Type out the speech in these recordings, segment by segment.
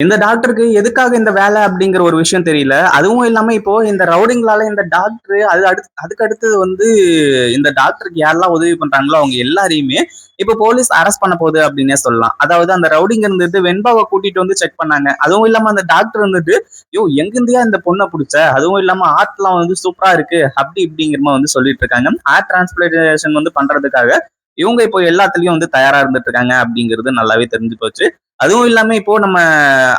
இந்த டாக்டருக்கு எதுக்காக இந்த வேலை அப்படிங்கிற ஒரு விஷயம் தெரியல. அதுவும் இல்லாம இப்போ இந்த ரவுடிங்களால இந்த டாக்டர் அதுக்கு அடுத்தது இந்த டாக்டருக்கு யாரெல்லாம் உதவி பண்றாங்களோ அவங்க எல்லாரையுமே இப்போ போலீஸ் அரெஸ்ட் பண்ண போகுது அப்படின்னே சொல்லலாம். அதாவது அந்த ரவுடிங்க இருந்துட்டு வெண்பாவை கூட்டிட்டு வந்து செக் பண்ணாங்க. அதுவும் இல்லாம அந்த டாக்டர் வந்துட்டு, யோ எங்கிருந்தியா இந்த பொண்ணை பிடிச்ச, அதுவும் இல்லாம ஆர்ட்லாம் சூப்பரா இருக்கு அப்படி இப்படிங்கிற மாதிரி சொல்லிட்டு இருக்காங்க. ஆர்ட் டிரான்ஸ்பிளேஷன் பண்றதுக்காக இவங்க இப்போ எல்லாத்துலயும் தயாரா இருந்துட்டு இருக்காங்க அப்படிங்கிறது நல்லாவே தெரிஞ்சு போச்சு. அதுவும் இல்லாம இப்போ நம்ம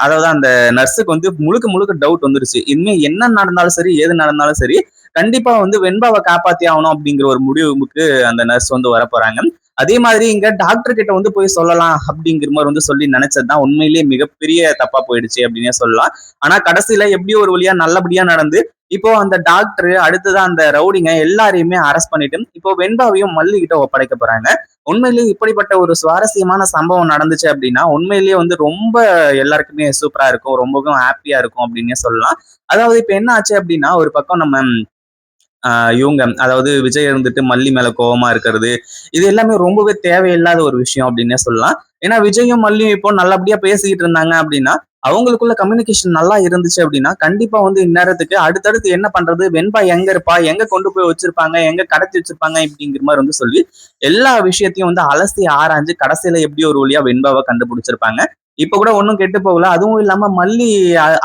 அதாவது அந்த நர்ஸுக்கு முழுக்க முழுக்க டவுட் வந்துருச்சு. இனிமே என்ன நடந்தாலும் சரி, ஏது நடந்தாலும் சரி, கண்டிப்பா வெண்பாவை காப்பாத்தி ஆகணும் அப்படிங்கிற ஒரு முடிவுக்கு அந்த நர்ஸ் வரப்போறாங்க. அதே மாதிரி இங்க டாக்டர் கிட்ட போய் சொல்லலாம் அப்படிங்கிற மாதிரி சொல்லி நினைச்சதுதான் உண்மையிலேயே மிகப்பெரிய தப்பா போயிடுச்சு அப்படின்னே சொல்லலாம். ஆனா கடைசியில எப்படியோ ஒரு வழியா நல்லபடியா நடந்து இப்போ அந்த டாக்டர் அடுத்ததான் அந்த ரவுடிங்க எல்லாரையுமே அரெஸ்ட் பண்ணிட்டு இப்போ வெண்பாவையும் மல்லி கிட்ட ஒப்படைக்க போறாங்க. உண்மையிலேயே இப்படிப்பட்ட ஒரு சுவாரஸ்யமான சம்பவம் நடந்துச்சு அப்படின்னா உண்மையிலேயே ரொம்ப எல்லாருக்குமே சூப்பரா இருக்கும், ரொம்பவும் ஹாப்பியா இருக்கும் அப்படின்னே சொல்லலாம். அதாவது இப்ப என்ன ஆச்சு அப்படின்னா ஒரு பக்கம் நம்ம இவங்க அதாவது விஜய் மல்லி மேல கோவமா இருக்கிறது, இது எல்லாமே ரொம்பவே தேவையில்லாத ஒரு விஷயம் அப்படின்னே சொல்லலாம். ஏன்னா விஜயும் மல்லியும் இப்போ நல்லபடியா பேசிக்கிட்டு இருந்தாங்க அப்படின்னா அவங்களுக்குள்ள கம்யூனிகேஷன் நல்லா இருந்துச்சு அப்படின்னா கண்டிப்பா இந்நேரத்துக்கு அடுத்தடுத்து என்ன பண்றது, வெண்பா எங்க இருப்பா, எங்க கொண்டு போய் வச்சிருப்பாங்க, எங்க கடத்தி வச்சிருப்பாங்க இப்படிங்கிற மாதிரி சொல்லி எல்லா விஷயத்தையும் அலசி ஆராய்ஞ்சு கடைசியில எப்படி ஒரு வழியா வெண்பாவை கண்டுபிடிச்சிருப்பாங்க. இப்ப கூட ஒன்னும் கெட்டு போகல. அதுவும் இல்லாம மல்லி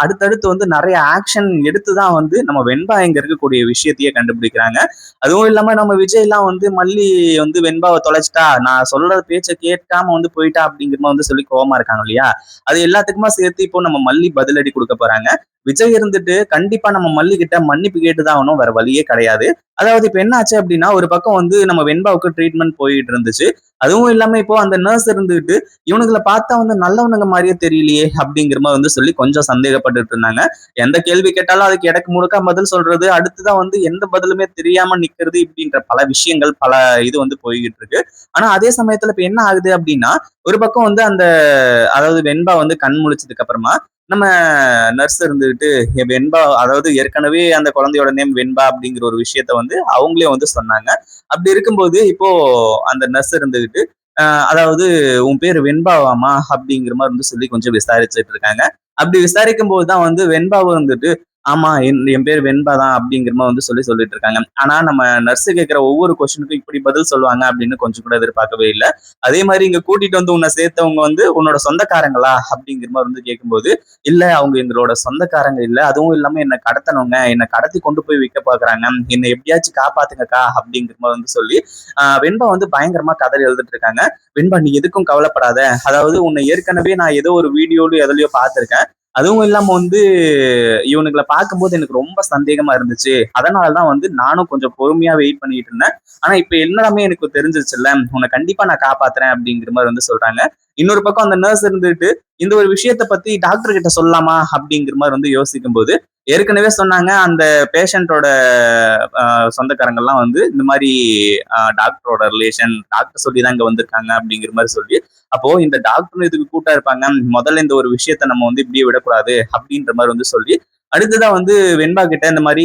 அடுத்தடுத்து நிறைய ஆக்ஷன் எடுத்துதான் நம்ம வெண்பா எங்க இருக்கக்கூடிய விஷயத்தையே கண்டுபிடிக்கிறாங்க. அதுவும் இல்லாம நம்ம விஜய் எல்லாம் மல்லி வெண்பாவை தொலைச்சிட்டா, நான் சொல்ற பேச்ச கேட்காம போயிட்டா அப்படிங்கிற மாதிரி சொல்லி கோவமா இருக்காங்க இல்லையா? அது எல்லாத்துக்குமா சேர்த்து இப்போ நம்ம மல்லி பதிலடி கொடுக்க போறாங்க. விஜய் கண்டிப்பா நம்ம மல்லி கிட்ட மன்னிப்பு கேட்டுதான் ஆகணும், வேற வழியே கிடையாது. அதாவது இப்ப என்ன ஆச்சு அப்படின்னா ஒரு பக்கம் நம்ம வெண்பாவுக்கு ட்ரீட்மெண்ட் போயிட்டு இருந்துச்சு. அதுவும் இல்லாம இப்போ அந்த நர்ஸ் இருந்துகிட்டு இவனுங்களை பார்த்தா நல்லவனுங்க மாதிரியே தெரியலையே அப்படிங்கிற மாதிரி சொல்லி கொஞ்சம் சந்தேகப்பட்டுட்டு இருந்தாங்க. எந்த கேள்வி கேட்டாலும் அதுக்கு எடக்கு முழுக்கா பதில் சொல்றது, அடுத்துதான் எந்த பதிலுமே தெரியாம நிக்கிறது, இப்படின்ற பல விஷயங்கள் பல இது போய்கிட்டு இருக்கு. ஆனா அதே சமயத்துல இப்ப என்ன ஆகுது அப்படின்னா ஒரு பக்கம் அந்த அதாவது வெண்பா கண் முழிச்சதுக்கு அப்புறமா நம்ம நர்ஸ் இருந்துகிட்டு வெண்பா அதாவது ஏற்கனவே அந்த குழந்தையோட நேம் வெண்பா அப்படிங்கிற ஒரு விஷயத்த அவங்களே சொன்னாங்க. அப்படி இருக்கும்போது இப்போ அந்த நர்ஸ் இருந்துகிட்டு அதாவது உன் பேரு வெண்பாவாமா அப்படிங்கிற மாதிரி சொல்லி கொஞ்சம் விசாரிச்சுட்டு இருக்காங்க. அப்படி விசாரிக்கும் போதுதான் வெண்பாவை ஆமா என் பேர் வெண்பா தான் அப்படிங்கிற மாதிரி சொல்லிட்டு இருக்காங்க. ஆனா நம்ம நர்ஸ் கேட்கிற ஒவ்வொரு கொஸ்டினுக்கும் இப்படி பதில் சொல்லுவாங்க அப்படின்னு கொஞ்சம் கூட எதிர்பார்க்கவே இல்லை. அதே மாதிரி இங்க கூட்டிட்டு உன்னை சேர்த்தவங்க உன்னோட சொந்தக்காரங்களா அப்படிங்கிற மாதிரி கேட்கும்போது, இல்ல அவங்க எங்களோட சொந்தக்காரங்க இல்ல, அதுவும் இல்லாம என்னை கடத்தனவங்க, என்னை கடத்தி கொண்டு போய் விற்க பாக்குறாங்க, என்னை எப்படியாச்சும் காப்பாத்துங்கக்கா அப்படிங்கிற மாதிரி சொல்லி வெண்பா பயங்கரமா கதறி எழுதிட்டு இருக்காங்க. வெண்பா நீ எதுக்கும் கவலைப்படாத, அதாவது உன்னை ஏற்கனவே நான் ஏதோ ஒரு வீடியோல எதுலயோ பார்த்திருக்கேன். அதுவும் இல்லாம இவனுங்களை பார்க்கும்போது எனக்கு ரொம்ப சந்தேகமா இருந்துச்சு. அதனாலதான் நானும் கொஞ்சம் பொறுமையா வெயிட் பண்ணிட்டு இருந்தேன். ஆனா இப்ப எல்லாமே எனக்கு தெரிஞ்சிருச்சுல்ல, உன்னை கண்டிப்பா நான் காப்பாத்துறேன் அப்படிங்கிற மாதிரி சொல்றாங்க. இன்னொரு பக்கம் அந்த நர்ஸ் இருந்துட்டு இந்த ஒரு விஷயத்த பத்தி டாக்டர் கிட்ட சொல்லலாமா அப்படிங்கிற மாதிரி யோசிக்கும் போது ஏற்கனவே சொன்னாங்க அந்த பேஷண்டோட சொந்தக்காரங்கள்லாம் இந்த மாதிரி டாக்டரோட ரிலேஷன், டாக்டர் சொல்லிதான் இங்க வந்திருக்காங்க அப்படிங்கிற மாதிரி சொல்லி, அப்போ இந்த டாக்டர் இதுக்கு கூட்டா இருப்பாங்க, முதல்ல இந்த ஒரு விஷயத்த நம்ம இப்படியே விடக்கூடாது அப்படின்ற மாதிரி சொல்லி அடுத்ததான் வெண்பா கிட்ட இந்த மாதிரி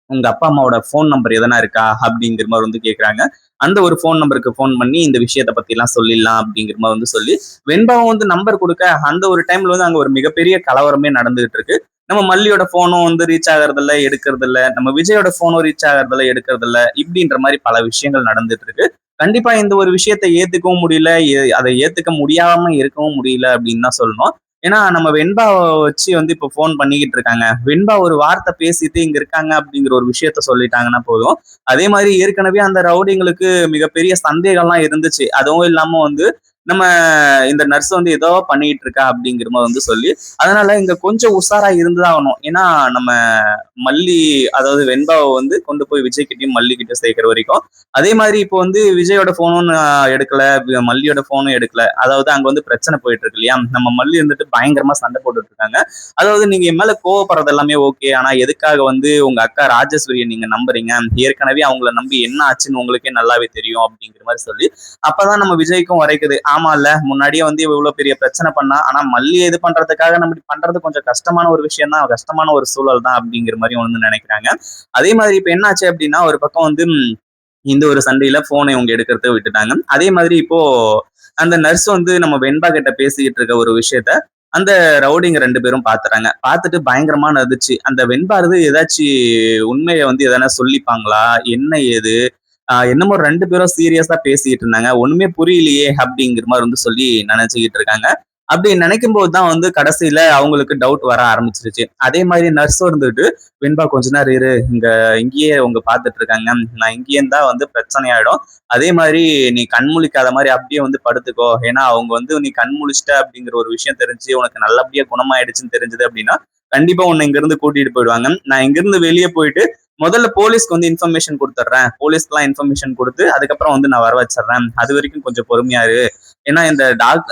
உங்க அப்பா அம்மாவோட போன் நம்பர் எதனா இருக்கா அப்படிங்கிற மாதிரி கேக்குறாங்க. அந்த ஒரு போன் நம்பருக்கு போன் பண்ணி இந்த விஷயத்த பத்தி எல்லாம் சொல்லிடலாம் அப்படிங்கிற மாதிரி சொல்லி வெண்பாவும் நம்பர் கொடுக்க அந்த ஒரு டைம்ல அங்க ஒரு மிகப்பெரிய கலவரமே நடந்துகிட்டு இருக்கு. நம்ம மல்லியோட போனும் ரீச் ஆகிறது இல்ல, எடுக்கிறது இல்ல, நம்ம விஜயோட போனும் ரீச் ஆகிறது இல்ல, எடுக்கிறது இல்ல, இப்படின்ற மாதிரி பல விஷயங்கள் நடந்துட்டு இருக்கு. கண்டிப்பா இந்த ஒரு விஷயத்தை ஏத்துக்கவும் முடியல, அதை ஏத்துக்க முடியாம இருக்கவும் முடியல அப்படின்னு தான் சொல்லணும். ஏன்னா நம்ம வெண்பாவை வச்சு இப்ப போன் பண்ணிக்கிட்டு இருக்காங்க. வெண்பா ஒரு வார்த்தை பேசிட்டு இங்க இருக்காங்க அப்படிங்கிற ஒரு விஷயத்த சொல்லிட்டாங்கன்னா போதும். அதே மாதிரி ஏற்கனவே அந்த ரவுடிங்களுக்கு மிகப்பெரிய சந்தேகம்லாம் இருந்துச்சு. அதுவும் இல்லாம நம்ம இந்த நர்ஸ் ஏதோ பண்ணிட்டு இருக்கா அப்படிங்கிற மாதிரி சொல்லி அதனால இங்க கொஞ்சம் உஷாரா இருந்துதான் ஆகணும். ஏன்னா நம்ம மல்லி அதாவது வெண்பாவை கொண்டு போய் விஜய் கிட்டயும் மல்லி கிட்ட சேர்க்கிற வரைக்கும் அதே மாதிரி இப்போ விஜயோட போனும் எடுக்கல, மல்லியோட போனும் எடுக்கல, அதாவது அங்க பிரச்சனை போயிட்டு இருக்கு இல்லையா? நம்ம மல்லி பயங்கரமா சண்டை போட்டுட்டு இருக்காங்க. அதாவது நீங்க என் மேல கோவப்படுறது எல்லாமே ஓகே, ஆனா எதுக்காக உங்க அக்கா ராஜேஸ்வரியை நீங்க நம்புறீங்க, ஏற்கனவே அவங்கள நம்பி என்ன ஆச்சுன்னு உங்களுக்கே நல்லாவே தெரியும் அப்படிங்கிற மாதிரி சொல்லி அப்பதான் நம்ம விஜய்க்கும் வரைக்குது, ஆமா இல்ல முன்னாடியே இவ்வளவு பெரிய பிரச்சனை பண்ணா, ஆனா மல்லி இது பண்றதுக்காக நம்ம பண்றது கொஞ்சம் கஷ்டமான ஒரு விஷயம் தான், கஷ்டமான ஒரு சூழல் தான் அப்படிங்கிற மாதிரி நினைக்கிறாங்க. அதே மாதிரி இப்ப என்ன ஆச்சு அப்படின்னா ஒரு பக்கம் இந்த ஒரு சண்டையில போனை இவங்க எடுக்கிறத விட்டுட்டாங்க. அதே மாதிரி இப்போ அந்த நர்ஸ் நம்ம வெண்பா கிட்ட பேசிக்கிட்டு இருக்க ஒரு விஷயத்த அந்த ரவுடிங்க 2 பேரும் பாத்துறாங்க. பாத்துட்டு பயங்கரமா நதிச்சு, அந்த வெண்பாரதி ஏதாச்சும் உண்மைய வந்து எதனா சொல்லிப்பாங்களா? என்ன ஏது? என்னமோ 2 பேரும் சீரியஸா பேசிட்டு இருந்தாங்க. ஒண்ணுமே புரியலையே அப்படிங்கிற மாரி வந்து சொல்லி நினைச்சுக்கிட்டு இருக்காங்க. அப்படி நினைக்கும் போது தான் வந்து கடைசியில அவங்களுக்கு டவுட் வர ஆரம்பிச்சிருச்சு. அதே மாதிரி நர்ஸும் இருந்துட்டு, "வெண்பா கொஞ்ச நேரம் இரு. இங்கேயே அவங்க பார்த்துட்டு இருக்காங்க. நான் இங்கேயே இருந்தா வந்து பிரச்சனை ஆயிடும். அதே மாதிரி நீ கண் முழிக்காத மாதிரி அப்படியே வந்து படுத்துக்கோ. ஏன்னா அவங்க வந்து நீ கண் முழிச்சிட்ட அப்படிங்கிற ஒரு விஷயம் தெரிஞ்சு உனக்கு நல்லபடியா குணமாயிடுச்சுன்னு தெரிஞ்சது அப்படின்னா, கண்டிப்பா உன்னை இங்கிருந்து கூட்டிட்டு போயிடுவாங்க. நான் இங்கிருந்து வெளியே போயிட்டு முதல்ல போலீஸ்க்கு வந்து இன்ஃபர்மேஷன் கொடுத்துட்றேன். போலீஸ்க்குலாம் இன்ஃபர்மேஷன் கொடுத்து அதுக்கப்புறம் வந்து நான் வர வச்சிடுறேன். அது வரைக்கும் கொஞ்சம் பொறுமையா இரு. ஏன்னா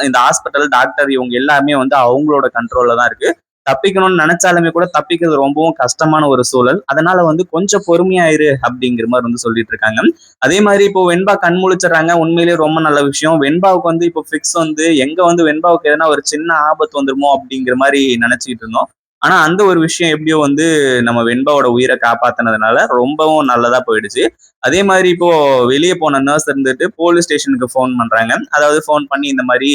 இந்த ஹாஸ்பிட்டல் டாக்டர் இவங்க எல்லாமே வந்து அவங்களோட கண்ட்ரோல்ல தான் இருக்கு. தப்பிக்கணும்னு நினைச்சாலுமே கூட தப்பிக்கிறது ரொம்பவும் கஷ்டமான ஒரு சூழல். அதனால வந்து கொஞ்சம் பொறுமையா இரு அப்படிங்கிற மாதிரி வந்து சொல்லிட்டு இருக்காங்க. அதே மாதிரி இப்போ வெண்பா கண் முழிச்சிடுறாங்க. உண்மையிலேயே ரொம்ப நல்ல விஷயம். வெண்பாவுக்கு வந்து இப்போ ஃபிக்ஸ் வந்து எங்க வந்து வெண்பாவுக்கு எதனா ஒரு சின்ன ஆபத்து வந்துருமோ அப்படிங்கிற மாதிரி நினைச்சிட்டு இருந்தோம். ஆனா அந்த ஒரு விஷயம் எப்படியோ வந்து நம்ம வெண்பாவோட உயிரை காப்பாத்தினதுனால ரொம்பவும் நல்லதா போயிடுச்சு. அதே மாதிரி இப்போ வெளியே போன நர்ஸ் இருந்துட்டு போலீஸ் ஸ்டேஷனுக்கு ஃபோன் பண்றாங்க. அதாவது ஃபோன் பண்ணி இந்த மாதிரி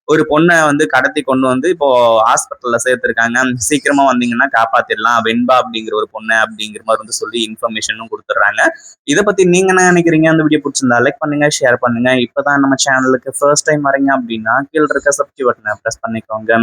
ஒரு பொண்ணை வந்து கடத்தி கொண்டு வந்து இப்போ ஹாஸ்பிட்டல்ல சேர்த்திருக்காங்க. சீக்கிரமா வந்தீங்கன்னா காப்பாத்திடலாம். வெண்பா அப்படிங்கிற ஒரு பொண்ணு அப்படிங்கிற மாதிரி வந்து சொல்லி இன்ஃபர்மேஷனும் கொடுத்துட்றாங்க. இதை பத்தி நீங்க என்ன நினைக்கிறீங்க? அந்த வீடியோ பிடிச்சிருந்தா லைக் பண்ணுங்க, ஷேர் பண்ணுங்க. இப்பதான் நம்ம சேனலுக்கு ஃபர்ஸ்ட் டைம் வரீங்க அப்படின்னா கீழ இருக்க சப்ஸ்கிரைப் பட்டனை பிரஸ் பண்ணிக்கோங்க.